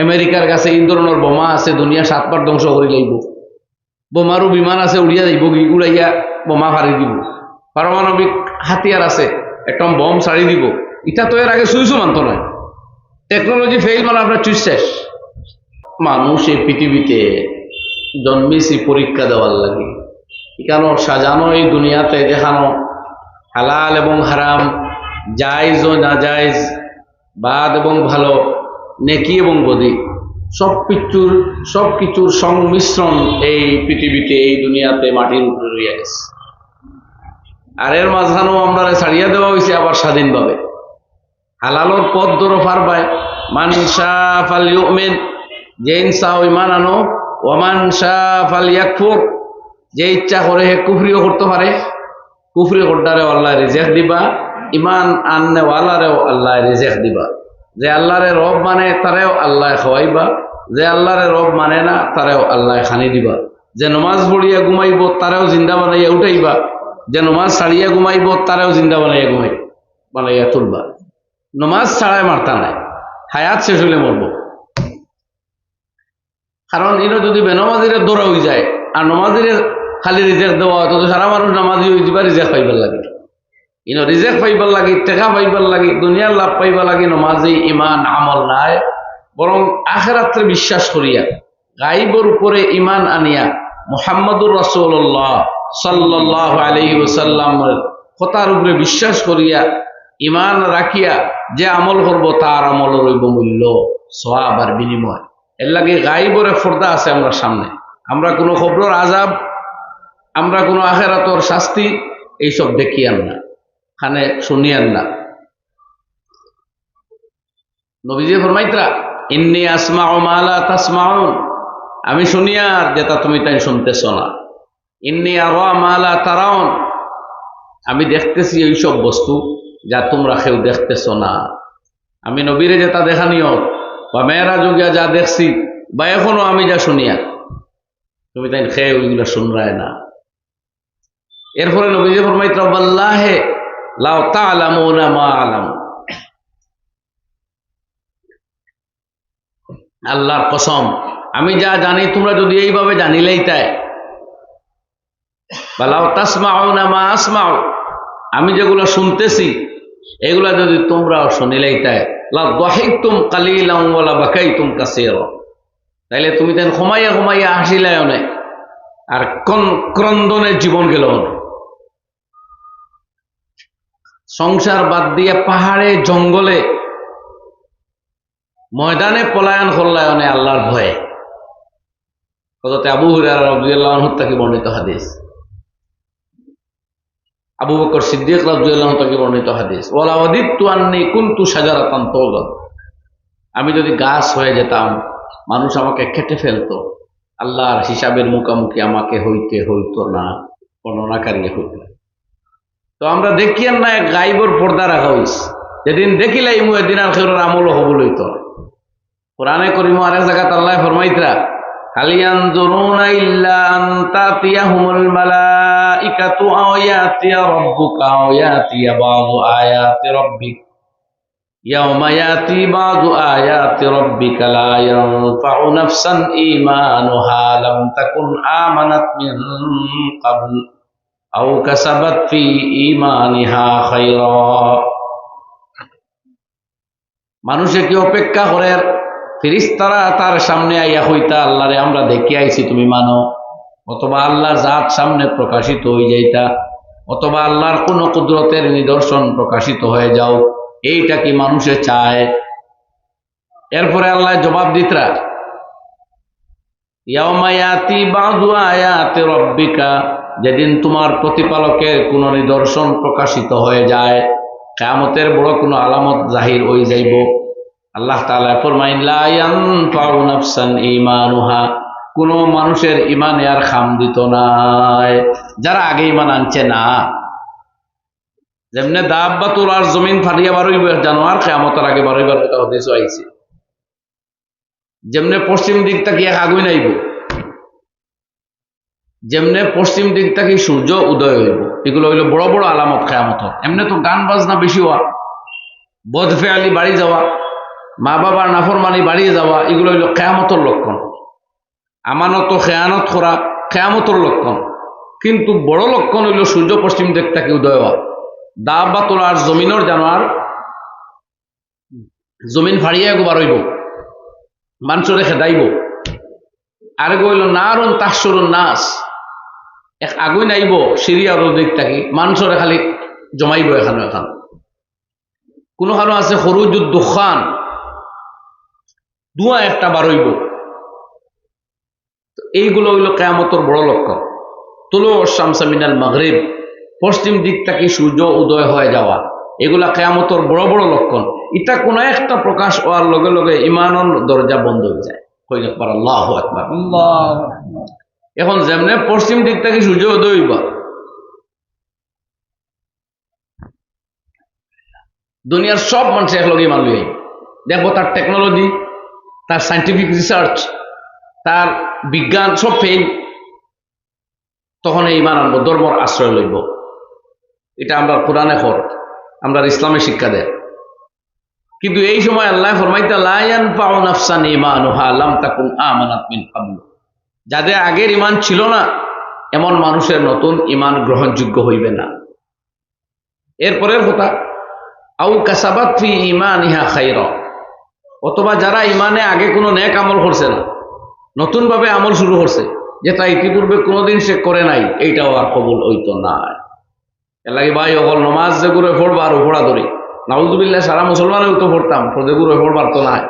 আমেরিকার কাছে এই ধরনের বোমা আছে, দুনিয়া 7 বার ধ্বংস করে যাইব। বোমারও বিমান আছে, উড়িয়া যাইব, উড়াইয়া বোমা ফাড়ি দিব। পারমাণবিক হাতিয়ার আছে, একটা বম ছাড়ি দিব। এটা তো এর আগে সুইচও মানত নয়। টেকনোলজি ফেল মানে আপনার চুইস শেষ। মানুষ এই পৃথিবীতে জন্মেছি পরীক্ষা দেওয়ার লাগে। কেন সাজানো এই দুনিয়াতে দেখানো হালাল এবং হারাম, জায়েজ ও নাজায়েজ, বাদ এবং ভালো, নেকি এবং বদি, সবকিছুর সংমিশ্রণ এই পৃথিবীতে, এই দুনিয়াতে মাটির উপরে রইয়া গেছে। আর এর মাঝখানেও আমরা ছাড়িয়া দেওয়া হয়েছে আবার স্বাধীনভাবে। হালালোর পথ ধরো পারবায়, মান শাআ ফালইউমিন, যে ইনসা ইমান আনো, ওয়ামান শাআ ফালইয়াকফুর, যে ইচ্ছা করে হে কুফরিও করতে পারে। কুফরি করডারে আল্লাহ রিজেক্ট দিবা, ইমান আননে ওয়ালারেও আল্লাহ রিজেক্ট দিবা। যে আল্লাহরে রব মানে তারেও আল্লাহ খাওয়াইবা, যে আল্লাহরে রব মানে না তারেও আল্লাহ খানি দিবা। যে নমাজ পড়িয়া ঘুমাইব তারেও জিন্দা বানাইয়া উঠাইবা, যে নমাজ ছাড়িয়া ঘুমাইব তারেও জিন্দা বানাইয়া তুলবা। নমাজ ছাড়াই মারতা নাই, হায়াত শেষ হইলে মরব। কারণ এটা যদি বেনমাজিরে দৌড়া হয়ে যায় আর নমাজিরে খালি রিজেক্ট দেওয়া হয়, তো সারা মানুষ নামাজি হয়ে যাবা রিজেক্ট পাইবার লাগে। রিজেক্ট পাইবার লাগে, টেকা পাইবার লাগে, দুনিয়ার লাভ পাইবার লাগে। নমাজি ইমান আমল নাই, বরং আখিরাতে বিশ্বাস করিয়া, গায়বের উপরে ইমান আনিয়া, মুহাম্মদুর রাসূলুল্লাহ সাল্লাল্লাহু আলাইহি ওয়াসাল্লামের কথার উপরে বিশ্বাস করিয়া, ইমান রাখিয়া যে আমল করব তার আমল রইব মূল্য, সওয়াব আর বিনিময়। এর লাগে গায়বের পর্দা আছে আমরা সামনে। আমরা কোনো খবরের আযাব, আমরা কোনো আখিরাতের শাস্তি এইসব দেখিয়ান না, খানে শুনিয়ান না। নবীজি ফরমাইতরা, ইন্নী আসমাউ মা লা তাসমাউন, আমি শুনি আর যেটা তুমি তাই শুনতেছ না। ইন্নী আরা মা লা তারাউন, আমি দেখতেছি এইসব বস্তু যা তোমরা কেউ দেখতেছ না। আমি নবীরে যেটা দেখানিও বা মেয়েরা যুগিয়া যা দেখছি বা এখনো আমি যা শুনিয়া, তুমি তাই খেয়ে ওইগুলো শুনরায় না। এরপরে নবীজি ফরমাইতরা, ওয়াল্লাহি লাউ তা'লামুনা মা আ'লামু, আল্লাহর কসম আমি যা জানি তোমরা যদি এইভাবে জানিলেই তাই, বা লাউ তাসমাউনা মা আসমাউ, আমি যেগুলো শুনতেছি এগুলা যদি তোমরাও শুনিলেই তাই, লা দাহিকতুম কালিলান ওয়া লা বাকাইতুম কাসীরা, তাইলে তুমি তেন ঘুমাইয়া ঘুমাইয়া হাসিলাই অনেক আর ক্রন্দনের জীবন গেল অনেক। সংসার বাদ দিয়ে পাহাড়ে জঙ্গলে ময়দানে পলায়ন করলায় অনেক আল্লাহর ভয়ে। হযরত আবু হুরায়রা রাদিয়াল্লাহু আনহু থেকে বর্ণিত হাদিস, আবু বকর সিদ্দিক রাদিয়াল্লাহু আনহু থেকে বর্ণিত হাদিস, ওয়ালা ওয়াদিতু আন্নী কুনতু শাজারাতান তুযা, আমি যদি গাছ হয়ে যেতাম মানুষ আমাকে কেটে ফেলতো, আল্লাহর হিসাবের মুখোমুখি আমাকে হইতো না, বর্ণনাকারী হইত। তো আমরা দেখিয়েন না গায়বের পর্দা রাখা হইছে, যেদিন দেখিলাই মুদিন আখিরের আমল হবল হইতো। কোরআনে কারীম আরেক জায়গাতে আল্লাহ ফরমাইতরা, হাল ইয়ানজুরুনা ইল্লা আন তাতিয়াহুমুল মালাইকাতু আও ইয়াতিয়া রাব্বুকা আও ইয়াতিয়া বাযু আয়াতি রাব্বিক ইয়াওমা ইয়াতি বাযু আয়াতি রাব্বিকা লা ইয়ানফাউ নাফসান ঈমানুহা লাম তাকুন আমানাত মিন ক্বাবল আও কাসাবাত ফি ঈমানিহা খায়রা। মানুষে কি অপেক্ষা করে ফেরেশতারা তার সামনে আইয়া হইতা আল্লাহরে আমরা দেখি আইছি তুমি মানো, অথবা আল্লাহর জাত সামনে প্রকাশিত হয়ে যাইতা, অথবা আল্লাহর কোন কুদরতের নিদর্শন প্রকাশিত হয়ে যাও, এইটা কি মানুষে চায়? এরপরে আল্লাহ জবাব দিতরা, ইয়াউমা ইয়াতি বাযু আয়াতি রাব্বিকা, যেদিন তোমার প্রতিপালকের কোন নিদর্শন প্রকাশিত হয়ে যায়, কিয়ামতের বড় কোন আলামত জাহির হয়ে যাইব, আল্লাহ তাআলা ফরমাইন লা ইয়ানফাউ নাফসান ঈমানুহা, কোন মানুষের ঈমানে আর খাম দিত নাই, যারা আগে ঈমান আনছে না। যেমনে দাব্বা তোলার জমিন ফাটিয়া বারইব জানোয়ার কিয়ামতের আগে বারইবার কথা হাদিস আইছে, যেমনে পশ্চিম দিক থেকে আগুন আইব, যেমনে পশ্চিম দিক থেকে সূর্য উদয় হইব, এগুলো হইল বড় বড় আলামত কিয়ামতের। এমনি তো গান বাজনা বেশি হওয়া, বদফেয়ালি বাড়ি যাওয়া, মা বাবার নাফরমানি বাড়িয়ে যাওয়া, এগুলো হইল কেয়ামতের লক্ষণ। আমানত খেয়ানত করা কেয়ামতের লক্ষণ। কিন্তু বড় লক্ষণ হইল সূর্য পশ্চিম দিক থেকে উদয় হওয়া। দাব্বা তোলার জমিনের জানোয়ার জমিন ফাড়িয়া গোবার হইব, মানুষরে খেদাইব। আর হইল নারুন তাহসুরুন নাস, এক আগুন আইব সিরিয়ার দিক থাকি, মানুষরে খালি জমাইব এখানে এখানে। কোনোখানো আছে খরুজুদ দুখান, ধোঁয়া একটা বারইব। এইগুলো হইল কেয়ামতের বড় লক্ষণ। তুলু শামসা মিনাল মাগরিব, পশ্চিম দিক থেকে সূর্য উদয় হয়ে যাওয়া, এগুলা কেয়ামতের বড় বড় লক্ষণ। এটা কোনো একটা প্রকাশ হওয়ার লগে লগে ইমানের দরজা বন্ধ হয়ে যায়। কই একবার আল্লাহু আকবার। এখন যেমনে পশ্চিম দিক থেকে সূর্য উদয় হইবা, দুনিয়ার সব মানুষ একলগে ইমান লই আইব। দেখবো তার টেকনোলজি, তার সাইন্টিফিক রিসার্চ, তার বিজ্ঞান সব ফেল, তখন এই ইমান আনবো, ধর্মর আশ্রয় লইব। এটা আমরা কোরআনে খর, আমরা ইসলামে শিক্ষা দেয়। কিন্তু এই সময় আল্লাহ ফরমাইতে লা ইয়ানফাউ নাফসান ঈমানুহা লাম তাকুন আমানাত মিন ক্বাবলু, যাদের আগের ইমান ছিল না এমন মানুষের নতুন ইমান গ্রহণযোগ্য হইবে না। এরপরের কথা আউ কাসাবাত ফি ঈমানিহা খায়রা, অথবা যারা ইমানে আগে কোনো নেক আমল করছে না, নতুন ভাবে আমল শুরু করছে, যেটা ইতিপূর্বে কোনোদিন সে করে নাই, এইটাও আর কবুল হইতো না। এর লাগে ভাই অকল নমাজ যেগুলো পড়বা আর পড়া ধরি, নাউজুবিল্লাহ সারা মুসলমানেও তো পড়তাম, যেগুলো পড়বার তো নাই।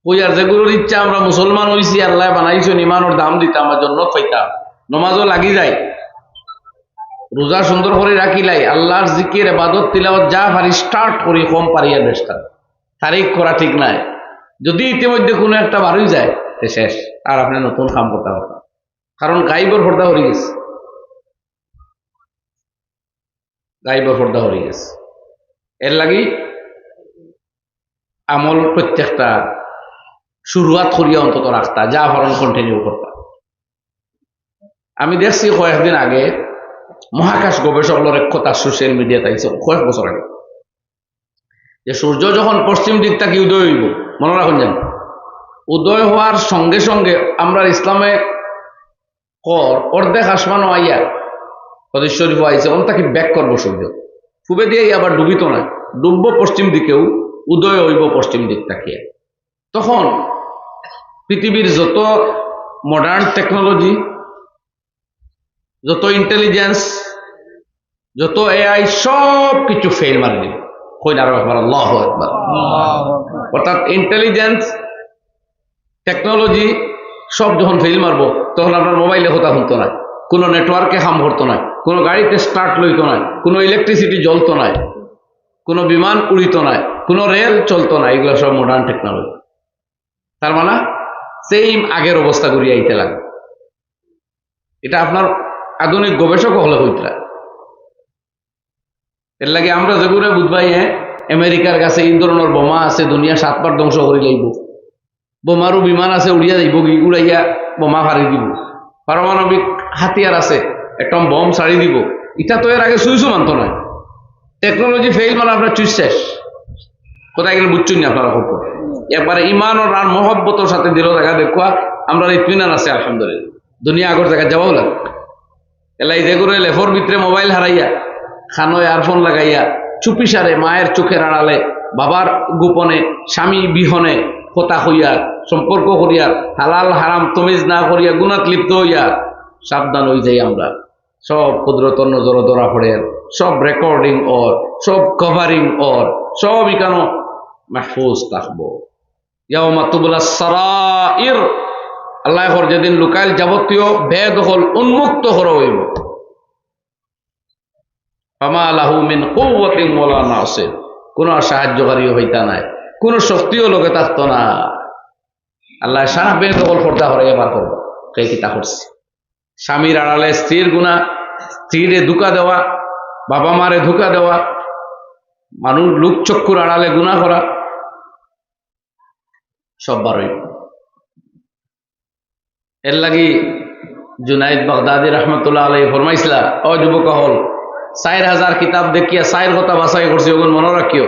ওই আর যেগুলোর ইচ্ছা আমরা মুসলমান হইছি, আল্লাহ বানাইছেন, ইমানোর দাম দিতাম, আমার জন্য পাইতাম, নমাজও লাগি যায়, রোজা সুন্দর করে রাখিলাই, আল্লাহর জিকির ইবাদত তিলাওয়াত যা পারি স্টার্ট করি, কম পারিয়া বেশটা তারিখ করা ঠিক নাই। যদি ইতিমধ্যে কোনো একটা বারই যায় সে শেষ, আর আপনি নতুন কাম করতে পারবেন, কারণ গাইবর পর্দা হয়ে গেছে, গাইবর পর্দা হয়ে গেছে। এর লাগি আমল প্রত্যেকটা শুরুয়াত করিয়া অন্তত রাখতা, যা পারেন কন্টিনিউ করতা। আমি দেখছি কয়েকদিন আগে মহাকাশ গবেষকদের এক কথা সোশ্যাল মিডিয়াতে আইছে কয়েক বছর আগে, যে সূর্য যখন পশ্চিম দিক থেকে উদয় হইব, মনে রাখুন যেন উদয় হওয়ার সঙ্গে সঙ্গে আমরা ইসলামে কর অর্ধেক আসমানো আইয়া হদিস শরীফ আইছে, অন্তাকে ব্যাক করবো সূর্য, ফুবে দিয়ে আবার ডুবিত না, ডুববো পশ্চিম দিকেও, উদয় হইব পশ্চিম দিক তাকিয়ে। তখন পৃথিবীর যত মডার্ন টেকনোলজি, যত ইন্টেলিজেন্স, যত এআই, সব কিছু ফেল মারি দিবে। কই না একবার আল্লাহু আকবার। অর্থাৎ ইন্টেলিজেন্স, টেকনোলজি সব যখন ফেল মারবো, তখন আপনার মোবাইলে কথা শুনতো না, কোনো নেটওয়ার্কে কাম করতো না, কোনো গাড়িতে স্টার্ট লইতো না, কোনো ইলেকট্রিসিটি জ্বলতো না, কোনো বিমান উড়িত না, কোনো রেল চলতো না। এগুলো সব মডার্ন টেকনোলজি। তার মানে সেম আগের অবস্থা করিয়া আইতে লাগে। এটা আপনার আধুনিক গবেষক হলে হইতরা। এর লাগে আমরা যেগুলো বুঝবাই, আমেরিকার কাছে এই ধরনের বোমা আছে, দুনিয়া 7 বার ধ্বংস করে যাইব, বোমারও বিমান আছে, উড়িয়া যাইব, উড়াইয়া বোমা ফাড়ি দিব, পারমাণবিক হাতিয়ার আছে, একটা বম ছাড়ি দিব। এটা তো এর আগে সুইচও মানত নয়। টেকনোলজি ফেল মানে আপনার চুইস শেষ। কোথায় গেলে বুঝছেন না আপনারা খুব একবারে ইমান আর মহব্বতের সাথে দিল দেখা দেখুয়া আমরা ইতমিনান আছে আলহামদুলিল্লাহ। দুনিয়া আগর জায়গায় যাওয়াও লাগে। এলাই যে করে লেফর ভিতরে মোবাইল হারাইয়া, খানো ইয়ারফোন লাগাইয়া, চুপি সারে মায়ের চোখের আড়ালে, বাবার গোপনে, স্বামী বিহনে কথা হইয়া, সম্পর্ক করিয়া, হালাল হারাম তমিজ না করিয়া গুনাত লিপ্ত হইয়া সাবধান হয়ে যাই আমরা। সব কুদরতর নজর ধরা পড়ে, সব রেকর্ডিং ওর, সব কভারিং ওর, সব ইকানো মাহফুজ থাকবো। ইয়াউমা তুবলাস সারাইর, আল্লাহ যেদিন লুকাইল যাবতীয় ভেদ হল উন্মুক্ত করা হইব। ফামা লাহু মিন কুওয়াতিন ওয়ালা নাসির, কোন সাহায্যকারী হইতা নাই, কোন শক্তিও লোকে থাকতো না। আল্লাহ সারা বেদ হল পর্দা হরে এবার করবো। কে কিতা করছে? স্বামীর আড়ালে স্ত্রীর গুণা, স্ত্রীরে ধোঁকা দেওয়া, বাবা মারে ধোঁকা দেওয়া, মানুষ লোকচক্ষুর আড়ালে গুণা করা, সব বারই। এর লাগি জুনাইদ বাগদাদি রহমতুল্লাহ আলাইহি ফরমাইছিলা, ও যুবক হল 4000 কিতাব দেখিয়া 4 কথা বাছাই করছি, ওগুন মনে রাখিও।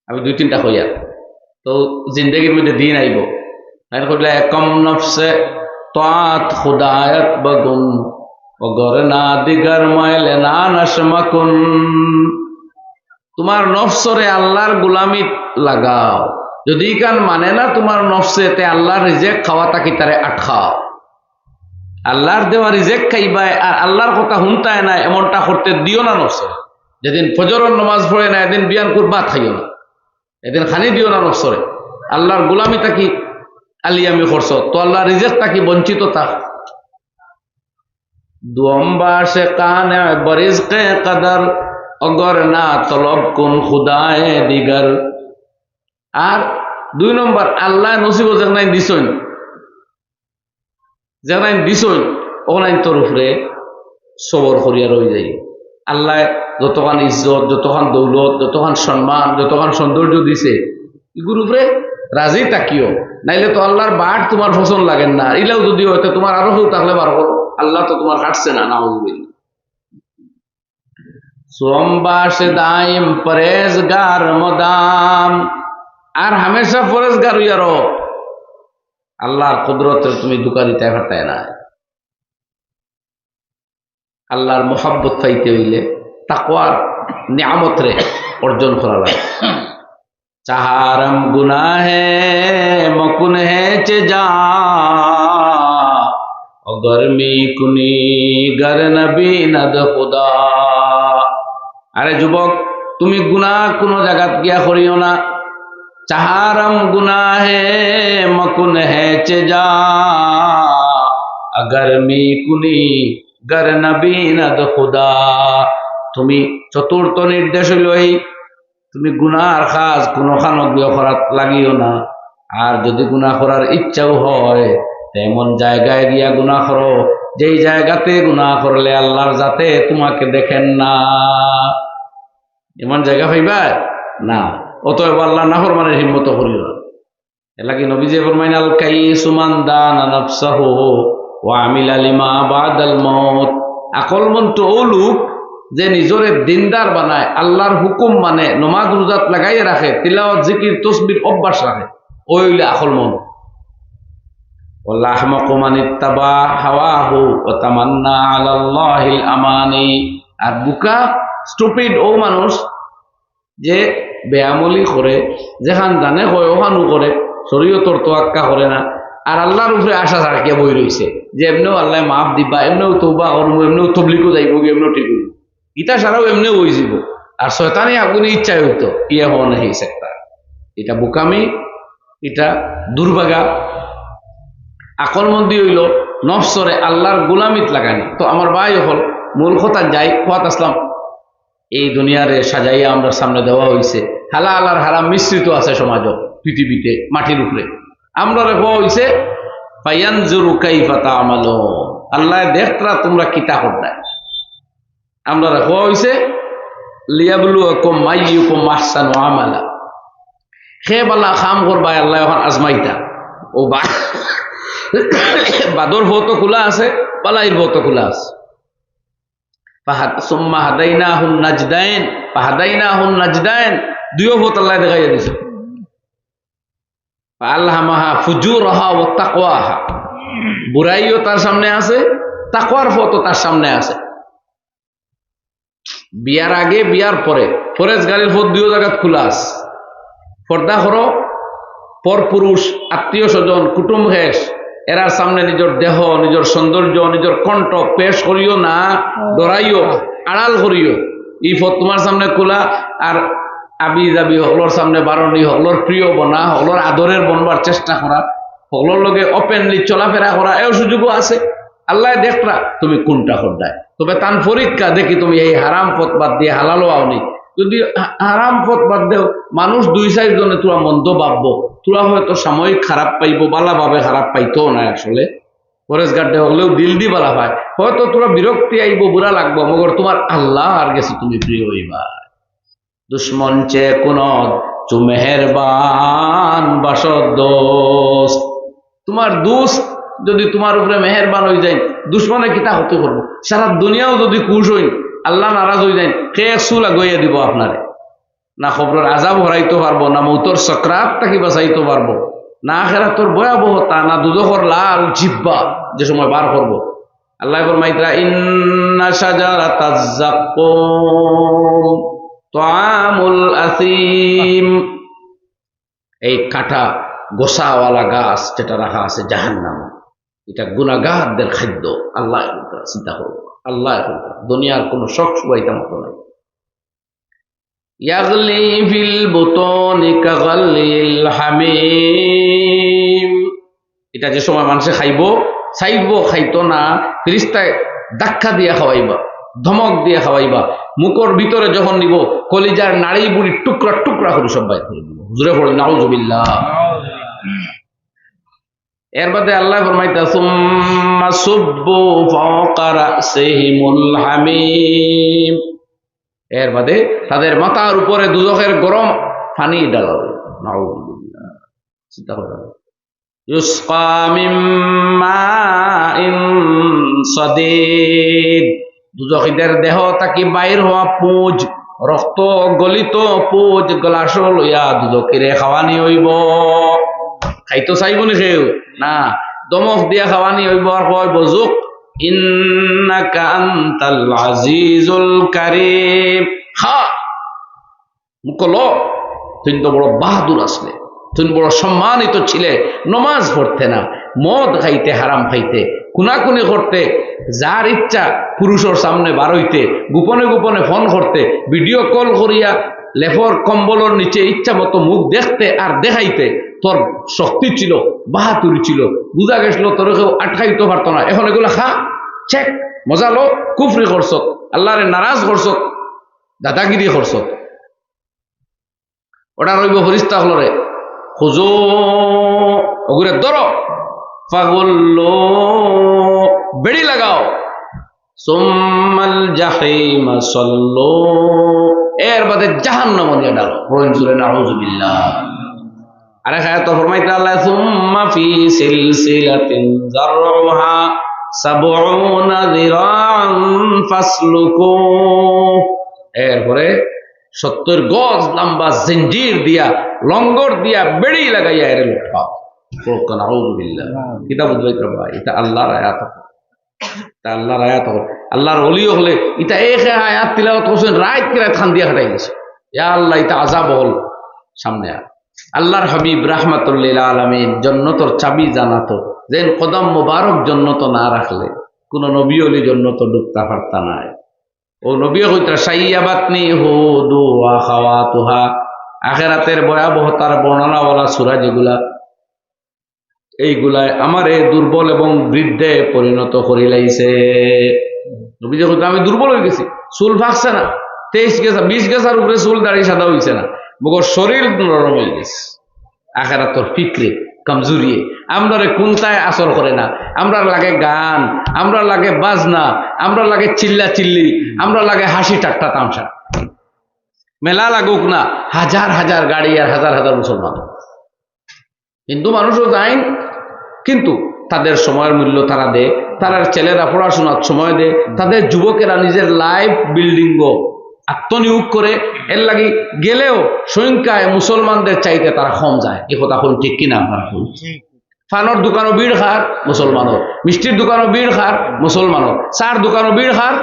আমি 2-3টা কইয়া তো জিন্দগির মধ্যে দিন আইব তাই কইলে কম নফসে তাত খুদায়ত বগুন অগর না দিগার মাইলে না নাশমাকুন। তোমার নফসরে আল্লাহর গুলামিত লাগাও, যদি কান মানে না তোমার নফসে তে আল্লাহর রিজেক খাওয়া তাকি তারে আটকাও। আল্লাহর দেওয়া রিজেক খাইবাই আর আল্লাহর কথা শুনতায় না এমনটা করতে দিও না নফসে। যেদিন ফজরের নামাজ পড়ে না এদিন বিয়ান করবা খাইও না, এদিন খানি দিও না নফসরে। আল্লাহর গুলামি তাকি আলিয়ামি করছ তো আল্লাহ রিজেক তাকি বঞ্চিত থাক। দুম বাসে কানে বরিজকে কদর অগর না তলব কোন খুদায়ে দিগার। আর 2 নম্বর আল্লাহ নসিব যেখানে দিছইন, যেখানে দিছইন ওখানে তোর উপরে সবর করিয়া রয়ে যাই। আল্লাহ যতখান ইজ্জত, যতখান দৌলত, যতখান সম্মান, যতখান সৌন্দর্য দিছে এগুলোর উপরে রাজি তাকিও, নাইলে তো আল্লাহর বাট তোমার পছন্দ লাগেন না। ইলাও যদি হয়তো তোমার আরো কেউ থাকলে বার করো, আল্লাহ তো তোমার হাঁটছে না নাউজুবিল্লাহ। সোমবাস দাইম পরেজগার মদাম, আর হামেশা পরেজগার হইয়া রো। আল্লাহর কুদরতের তুমি দুকা দিতে পারতায় না। আল্লাহর মোহাব্বত পাইতে হইলে তাকওয়ার নিয়ামত রে অর্জন করা লাগে। চাহারম গুনাহ হে মকুন হে চে যা গরমি কুনি গর নবী নদ খুদা। আরে যুবক, তুমি গুনাহ কোনো জায়গাত গিয়া করিও না। চাহারম গুনাহ হে মকুন হে চে যা গরমি কুনি গর নবী নদ খুদা। তুমি চতুর্থ নির্দেশ লই তুমি গুনার কাজ কোনখান গিয়ে করার লাগিও না। আর যদি গুনাহ করার ইচ্ছাও হয় তেমন জায়গায় গিয়া গুনাহ করো যেই জায়গাতে গুনাহ করলে আল্লাহর যাতে তোমাকে দেখেন না, এমন জায়গা পাইবা না। অতএব আল্লাহ নাফরমানের হিম্মত করিও না। এলাকি নবীজি ফরমাইন আল কাইসু মান দানা নাফসাহু ওয়া আমিলা লিমা বাদাল মউত। আকলমন্ত ও লোক যে নিজরে দিনদার বানায়, আল্লাহর হুকুম মানে, নমাজ রোজাত লাগাই রাখে, তিলাওয়াত জিকির তসবির অভ্যাস রাখে, ওই হইলে আকলমন্ত। ওয়াল আহমাকু মান ইত্তাবা হাওয়াহু ওয়া তামান্না আলাল্লাহিল আমানি। আর বুকা স্টুপিড ও মানুষ যে বেয়ামলি করে, যেখান জানে হয় ওখানও করে, শরীয়তর তোয়াক্কা করে না, আর আল্লাহর উপরে আশা ছাড়কিয়া বই রয়েছে যে এমনিও আল্লাহ মাফ দিবা, এমনিও তওবা করবো, এমনিও তবলিগও যাইব, এমনিও ঠিক হইব, ইটা ছাড়াও এমনিও হয়ে যাব। আর শয়তানি আগুনে ইচ্ছাই হইতো ইয়ে হওয়া নাহি একটা। এটা বোকামি, এটা দুর্ভাগা। আকলমন্দি হইল নফসরে আল্লাহর গোলামিত লাগানি। তো আমার ভাই হল মূল কথা যাই খোয়াত আসলাম, এই দুনিয়ারে সাজাইয়া আমরা সামনে দেওয়া হয়েছে, হালাল আর হারাম মিশ্রিত আছে সমাজ পৃথিবীতে মাটির উপরে। আমরা রেখা হয়েছে ফায়ানজুরু কাইফা তা'মালুন, আল্লাহ দেখতরা তোমরা কিতা করতে। আমরা রেখা হয়েছে লিয়াবলুয়াকুম আইয়ুকুম আহসানু আমালা, খে বালা খাম করবা আল্লাহ এখন আজমাইতা। ও বাদর ভৌত খোলা আছে, বালাইর ভৌত খোলা আছে। সুম্মা হাদাইনাহুন নাজদাইন, ফাহাদাইনাহুন নাজদাইন, দুইও ভৌত আল্লাহ দেখাইয়া দিছে। আল্লাহামাহা ফুজুরহা ওয়া তাকওয়াহা, বুরাইও তার সামনে আছে, তাকওয়ার ফটো তার সামনে আছে। বিয়ার আগে বিয়ার পরে ফরেজগারির ফট দুই জায়গাত খোলা আছে। পর্দা করো, পর পুরুষ, আত্মীয় স্বজন, কুটুম্ব হেস এরার সামনে নিজের দেহ, নিজের সৌন্দর্য, নিজের কণ্ঠ পেশ করিও না, ডরাইও, আড়াল করিও। এই ফট তোমার সামনে খোলা, আর আবি যাবি হকলোর সামনে বারণী, হকলোর প্রিয় বনা, হকলোর আদরের বনবার চেষ্টা করা, হকলোর লগে ওপেনলি চলাফেরা করা, এও সুযোগও আছে। আল্লাহ দেখরা তুমি কোনটা করদায়। তবে তান পরীক্ষা দেখি তুমি এই হারাম পথ বাদ দিয়ে হালালও আওনি। যদি হারাম পথ বাদ দেও, মানুষ 2-4 জনে তোরা মন্দ ভাববো, তোরা হয়তো সাময়িক খারাপ পাইব, বালা ভাবে খারাপ পাইতো না। আসলে পরেশগার্ডে হলেও দিল দি বালা পায়, হয়তো তোরা বিরক্তি আইব, বুড়া লাগবো, মগর তোমার আল্লাহ আর গেছে তুমি প্রিয় হইবা। দুশ্মন চে কোন চু মেহেরবান বাসদ দোস্ত, তোমার দোস্ত যদি তোমার উপরে মেহেরবান হয়ে যায়, দুশ্মনে কিতা হতে করবো। সারা দুনিয়াও যদি খুশ হইন, আল্লাহ নারাজ হয়ে যায়, কে সুলা গইয়া দিব আপনারে। না খবরের আজাব হরাইতে পারবো, না মৌতর সকরাত থাকি বাঁচাইতে পারবো, না আখিরাতের ভয়াবহতা, না দুজখর লাল জিব্বা যে সময় বার করবো। আল্লাহ ফরমাইতরা ইন্না শাজারাতাজ যাক্কুম তাআমুল আসিম, এই কাটা গোসাওয়ালা গাছ যেটা রাখা আছে জাহান্নাম, এটা গুনাহগারদের খাদ্য। আল্লাহ চিন্তা করবো, আল্লাহ দুনিয়ার কোনো শখ সুবাইতা মতো নাই। ইয়াগলি ফিল বুতুনি কাগালিল হামিম, এটা যে সময় মানুষে খাইবো, চাইবো খাইতো না, ফিরিস্তায় ধাক্কা দিয়ে খাওয়াইবা, ধমক দিয়ে খাওয়াইবা, মুখর ভিতরে যখন নিব কলিজার নাড়ি বুড়ি টুকরা টুকরা করে সব বাইর করে দিব। জোরে পড়ে নাউজুবিল্লাহ। এর বাদে আল্লাহ ফরমাইতা সুম্মা সুব্বু ফাওকা রাসিহিমুল হামিম, এর বাদে তাদের মাথার উপরে দুজখের গরম পানি ঢালা হবে। নাউজুবিল্লাহ। চিন্তা করেন, ইউসকা মিন মাইন সাদীদ, দুজখীদের দেহ থাকি বাইর হওয়া পুঁজ, রক্ত গলিত পুঁজ গ্লাস লইয়া দুজখীরে খাওয়ানি হইব। খাইতো চাইব নি কেউ না, দমক দিয়া খাওয়ানি হইব। আর কইব যুক ইন্নাকা আনতাল আজিজুল কারীম, খা মুকল, তুই তো বড় বাহাদুর আসলে, তুমি বড় সম্মানিত ছিলে, নমাজ পড়তে না, মদ খাইতে, হারাম খাইতে, খুনাখুনি করতে, যার ইচ্ছা পুরুষের সামনে বারইতে, গোপনে গোপনে ফোন করতে, ভিডিও কল করিয়া লেফর কম্বলের নিচে ইচ্ছা মতো মুখ দেখতে আর দেখাইতে তোর শক্তি ছিল, বাহাদুরি ছিল, বুঝা গেছিল তোর কেউ আটকাইতে পারতো না। এখন এগুলা খা, চেক, মজা লো, কুফরি করছ, আল্লাহরে নারাজ করছ, দাদাগিরি করছ। ওটা রইব ফরিস্তা হলরে, খুঁজো ওগুলো ধরো, ফাগুল্লো বেড়ি লাগাও, সুম্মাল জাহিমা সাল্লো, এর বাদে জাহান্নাম নিয়ে ডালো। রহিম সুরে নাউজুবিল্লাহ। আরে আয়াত ফরমাইতে আল্লাহ সুম্মা ফি সিলসিলাতিন যারউহা সাবউনা যিরাআন ফাসলুকু, এরপরে 70 গজ লম্বা জিঞ্জির দিয়া, লঙ্গর দিয়া বেড়ি লাগাইয়া এর লটকাও। নাউজুবিল্লাহ। কিতাব বুঝবাইতে ভাই, এটা আল্লাহর আয়াত, এটা আল্লাহর আয়াত। আল্লাহর ওলিও হলে এটা এক আয়াত তিলাওয়াত করছেন, রাত কি রাত খান দিয়া হাঁটাই গেছে। ইয়া আল্লাহ, এটা আযাব হল সামনে। আল্লাহর হাবিব রাহমাতুল লিল আলামিন জান্নাতের চাবি জানাতো, যেন কদম মুবারক জান্নাত না রাখলে কোন নবী ওলি জান্নাত ঢুকতে পারতা না। ও নবী কইতা সাইয়াবাতনি হুদু ওয়া খাওয়াতুহা, আখিরাতের ভয়াবহতার বর্ণনাওয়ালা সূরা যেগুলা, এইগুলায় আমারে দুর্বল এবং বৃদ্ধে পরিণত করি লাইছে। নবী যে কইতা আমি দুর্বল হয়ে গেছি, চুল ফাঁকছে না, 23 গেছা 20 গেছার উপরে চুল দাড়ি সাদা হইছে না, মগর শরীর নরম হয়ে গেছে। আখিরাতের ফিক্রে কমজোরি আমরা কোনটায় আসর করে না। আমরা লাগে গান, আমরা লাগে বাজনা, আমরা লাগে চিল্লা চিল্লি, আমরা লাগে হাসি ঠাট্টা তামসা। মেলা লাগুক না, হাজার হাজার গাড়ি আর হাজার হাজার মুসলমান, হিন্দু মানুষও যায়, কিন্তু তাদের সময়ের মূল্য তারা দেয়, তারা ছেলেরা পড়াশোনার সময় দেয়, তাদের যুবকেরা নিজের লাইফ বিল্ডিংও আত্মনিয়োগ করে। এর লাগি গেলেও সংখ্যায় মুসলমানদের চাইতে তারা কম যায়। এ কথা কোন ঠিক কিনা আপনারা? ফানোর দোকানও ভিড় খার মুসলমানও, মিষ্টির দোকানও ভিড় খার মুসলমানও, চার দোকানও ভিড় খার।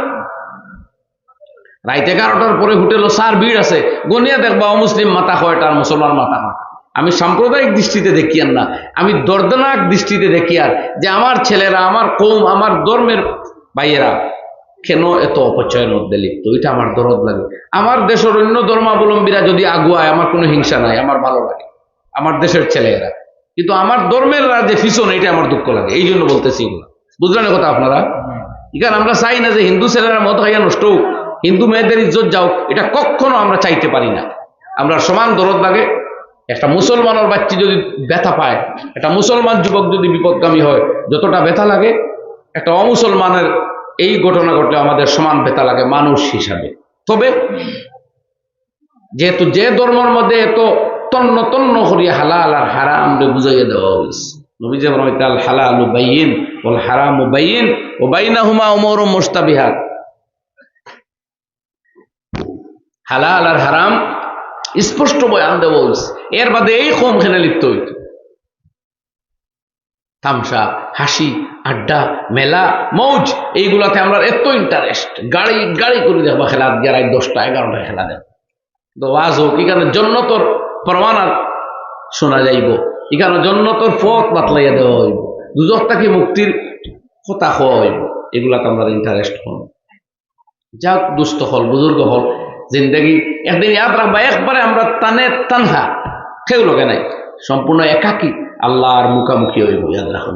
রাইতে 11টার পরে হোটেলও চার ভিড় আছে, গনিয়া দেখবা অমুসলিম মাথা কয়টা আর মুসলমান মাথা কয়টা। আমি সাম্প্রদায়িক দৃষ্টিতে দেখি আর না, আমি দর্দনাক দৃষ্টিতে দেখি আর যে আমার ছেলেরা, আমার কৌম, আমার ধর্মের ভাইয়েরা কেন এত অপচয়ের মধ্যে লিপ্ত। এটা আমার দরদ লাগে। আমার দেশের অন্য ধর্মাবলম্বীরা যদি আগুয়ায়, আমার কোনো হিংসা নাই, আমার ভালো লাগে, আমার দেশের ছেলেরা। কিন্তু আমার ধর্মের যে ফিসন, এটা আমার দুঃখ লাগে। এই জন্য বলতেছি এগুলো, বুঝলেন কথা আপনারা? এখানে আমরা চাই না যে হিন্দু ছেলেরা মদ খাইয়া নষ্ট হোক, হিন্দু মেয়েদের ইজ্জত যাও, এটা কখনো আমরা চাইতে পারি না। আমরা সমান দরদ লাগে। একটা মুসলমানের বাচ্চা যদি ব্যথা পায়, একটা মুসলমান যুবক যদি বিপদগামী হয়, যতটা ব্যথা লাগে একটা অমুসলমানের এই ঘটনা ঘটলে আমাদের সমান ব্যথা লাগে মানুষ হিসাবে। তবে যেহেতু যে ধর্মের মধ্যে এত তন্ন তন্ন করিয়া হালাল আর হারাম বুঝাইয়া দেওয়া হয়েছে, নবী যে বলেন আল হালালু বাইয়িন ওয়াল হারামু বাইয়িন ওয়া বাইনাহুমা উমুরুম মুশতাবিহাত। হালাল আর হারাম স্পষ্ট বয়ান দেব বলছে। এর বাদে এই কম খেলে লিপ্ত হইত, তামসা, হাসি, আড্ডা, মেলা, মৌজ, এইগুলাতে আমরা এত ইন্টারেস্ট। গাড়ি গাড়ি করে দেখবা খেলা, রাত 10টা 11টায় খেলা দেখ। তো ওয়াজ হোক, এখানে জন্নতর পরমানা শোনা যাইব, এখানে জন্নতর পথ বাতলাইয়া দেওয়া হইব, দুজক থেকে মুক্তির কথা হওয়া হইব। এগুলাতে আমরা ইন্টারেস্ট হন। যাক, দুস্থ হল, বুজুর্গ হল, জিন্দগি একদিন ইয়াদ রাখবা, একবারে আমরা তানে তানহা, কেউ লোকে নাই, সম্পূর্ণ একাকী আল্লাহর মুখামুখি হইব। ইয়াদ রাখুন,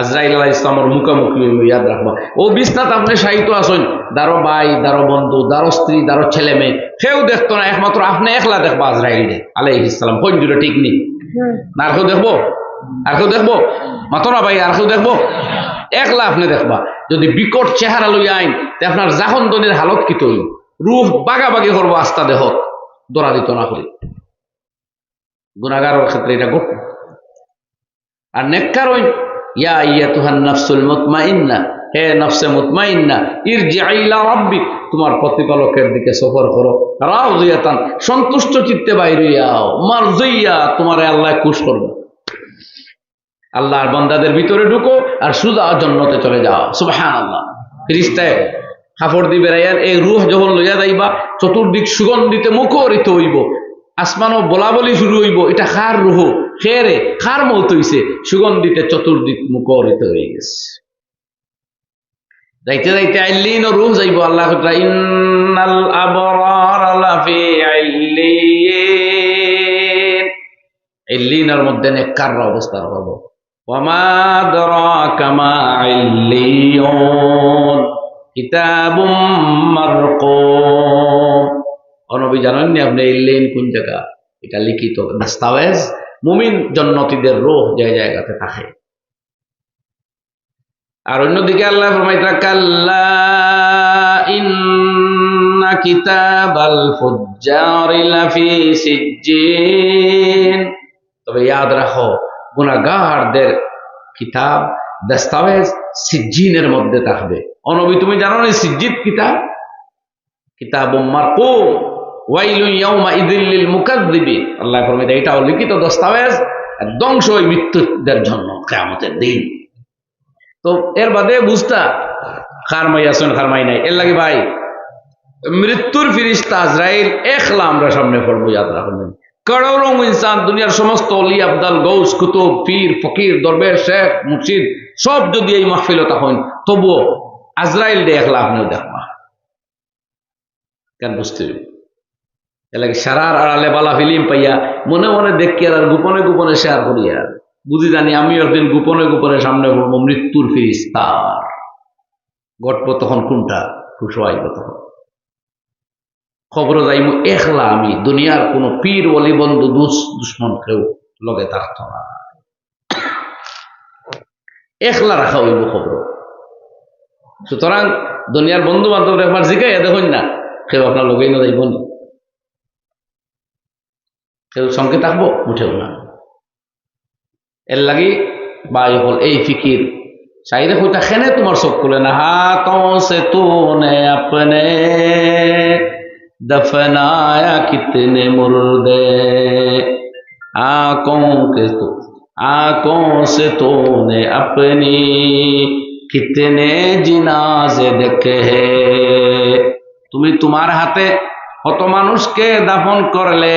আজরাইল আলাইহিস সালামের মুখামুখি হইব। ইয়াদ রাখবা, ও বিছনাত আপনি সাহিত্য আসেন, দারো ভাই, দারো বন্ধু, দারো স্ত্রী, দারো ছেলে মেয়ে, কেউ দেখতো না, একমাত্র আপনি একলা দেখবা আজরাইল আলাইহিস সালাম। কোন জুড়ে ঠিক নেই না, আর কেউ দেখবো? আর কেউ দেখবো? মাতো না ভাই, আর কেউ দেখবো? একলা আপনি দেখবা। যদি বিকট চেহারা লই আইন, আপনার জাহন দনের হালত কি তৈরি, রূহ বাগাবাগি করবো আস্তা দেহ, দৌড়া দিত না করে। গুনাহগারের ক্ষেত্রে এটা ঘটবে। আর নেককার ওই, ইয়া আইয়াতুহান নাফসুল মুতমাইন্না, হে নফসে মুতমাইন্না, ইরজিই ইলা রাব্বিক, তোমার প্রতিপালকের দিকে সফর করো, রাদিয়াতান, সন্তুষ্ট চিত্তে বাইরে যাও, মারজিয়া, তোমারে আল্লাহ খুশ করবে। আল্লাহর বান্দাদের ভিতরে ঢুকো আর সুজা জান্নাতে চলে যাও। সুবহানাল্লাহ। ফেরেশতায় কাপড় দি বেরাইয়ার এই রূহ যখন লইয়া যাইবা, চতুর্দিক সুগন্ধিতে মুখরিত হইব, আসমানও বলা বলি শুরু হইব, এটা খার রূহ, খেরে খার মৌত হইছে, সুগন্ধিতে চতুর্দিক মুখরিত হয়ে গেছে। যাইতে যাইতে আইল্লিন ও রূহ যাইব। আল্লাহ কইরা ইন্নাল আবরার লাফি আইল্লিন, আইল্লিনের মধ্যে নেককার অবস্থা হবে। ওয়ামা আদরাকা মা আইল্লিয়ুন কিতাবুম মারকুম, নবী জানেন নি আপনি ইল্লিন কোন জায়গা? এটা লিখিত দস্তাবেজ, মুমিন জান্নাতীদের রূহ যে জায়গাতে থাকে। আর অন্যদিকে আল্লাহ ফরমাইতা কাল্লা ইন্না কিতাবাল ফুজ্জারি লাফি সিজ্জিন, তবে ইয়াদ রাখো গুনাহগারদের কিতাব দস্তাবেজ সিজ্জিনের মধ্যে থাকবে। নবী তুমি জানো না সিজ্জিন কিতাব? কিতাবুম মারকুম ওয়াইলুন ইয়াউমা ইযিল লিল মুকাজ্জিবিন, আল্লাহ ফরমাইতা এটাও লিখিত দস্তাবেজ, ধ্বংস ওই মৃত্যুদের জন্য কিয়ামতের দিন। তো এর বাদে বুঝতা খারমাই আসেন খারমাই নাই, এর লাগে ভাই মৃত্যুর ফিরিস্তা আজরাইল একলা আমরা সামনে পড়বো। ইয়াদ রাখবেন, করোড়ং ইনসান, দুনিয়ার সমস্ত অলি আবদাল, গৌস, কুতুব, পীর, ফকির, দরবেশ, শেখ, মুর্শিদ সব যদি এই মাহফিলতা হন, তবুও আজরাইল দে একলা আপনিও দেখবা। কেন বুঝতে এর লাগে সারার আড়ালে বালা ফিলিম পাইয়া মনে মনে দেখি আর গোপনে গোপনে শেয়ার করিয়া বুঝি জানি আমি একদিন গোপনে গোপনে সামনে পড়বো মৃত্যুর ফিরিস্তার। ঘটবো তখন কোনটা? খুশো আইব তখন খবর যাইব একলা, আমি দুনিয়ার কোন পীর ওলি বন্ধু দুশ্মন কেউ লগে থাকতো না, একলা রাখা হইব খবর। সুতরাং দুনিয়ার বন্ধু বান্ধব একবার জিগাইয়া দেখুন না, কেউ আপনার লগেই না যাইব না, কেউ সঙ্গে থাকবো উঠেও না। এর লাগি বাই হল এই ফিকির চাইরে কইতা খেনে তোমার চোখ খুলে না, হাতোं से तूने अपने दफनाया कितने मुर्दे, आंखों से तूने अपनी कितने जिनाजे देखे हैं, তুমি তোমার হাতে কত মানুষকে দাফন করলে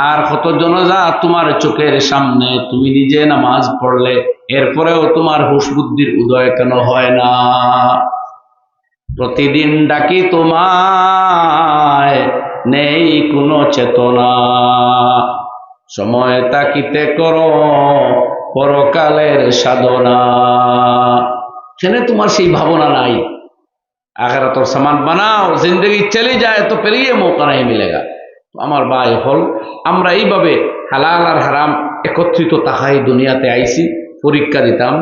আর কত জনজা তোমার চোখের সামনে তুমি নিজে নামাজ পড়লে, এরপরেও তোমার হুশ বুদ্ধির উদয় কেন হয় না? প্রতিদিন ডাকি তোমায়, নেই কোনো চেতনা, সময় তাকিতে করো পরকালের সাধনা। সেখানে তোমার সেই ভাবনা নাই, আখেরাত और सामान बनाओ, जिंदगी चली जाए तो फिर ये मौका नहीं मिलेगा। तो আমার ভাই হল আমরা এইভাবে হালাল আর হারাম একত্রিত তাহাই দুনিয়াতে আইছি, পরীক্ষা দিতাম।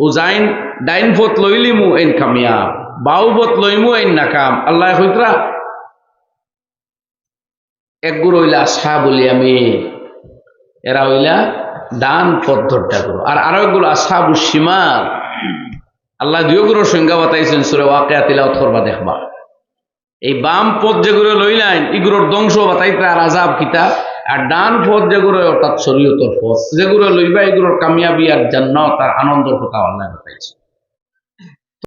ও যাইন ডাইন পথ লইলিমু এন কামিয়াব, বাউ পথ লইমু এন নাকাম। আল্লাহ কইতরা একগুর হইলা আসহাবুল ইয়ামিন, এরা হইলা ডান পথ ধরটা করো, আর আরো একগুলো আসহাবুশ শিমাল। আল্লাহ দুইগুলোর সংজ্ঞা বাতাইছেন সূরা ওয়াকিয়া তিলাওয়াত করবা দেখবা। এই বাম পথ যেগুলো লইলেন এগুলোর ধ্বংস বাতাইতে আর আজাব কিতা, আর ডান পথ যেগুলো অর্থাৎ শরীয়তের পথ যেগুলো লইবা এগুলোর কামিয়াবি আর জান্নাত আর আনন্দের কথা আল্লাহ বাতাইছে।